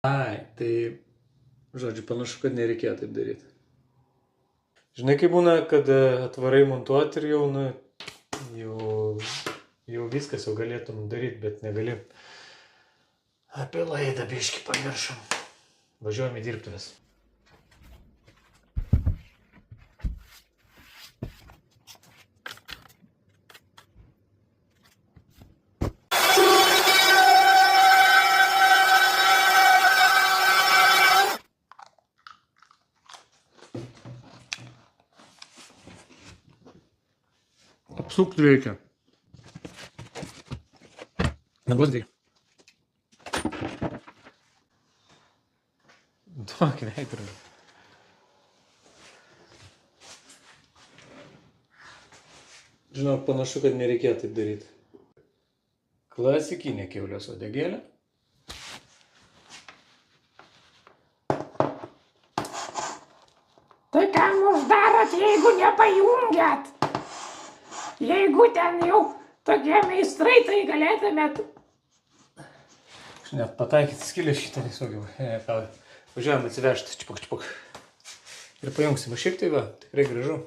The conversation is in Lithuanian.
Ai, tai, žodžiu, panašu, kad nereikėjo taip daryti. Žinai, kaip būna, kad atvarai montuoti ir jau, jau viskas, jau galėtum daryti, bet negali. Apie laidą biškį pamiršom. Važiuojame į dirbtuves. Apsukti reikia. Neblasdyk. Duok veidrodį. Žinok, panašu, kad nereikėjo taip daryti. Klasikinė kiaulės uodegėlė. Tai kam uždarot, jeigu nepajungiat? Jeigu ten jau tokie meistrai, tai galėtumėt. Aš net pataikyti skilę šitą nesugebėjau. Važiuojam atsivežti, čipuk. Ir pajungsim. Šiaip tai va, tikrai gražu.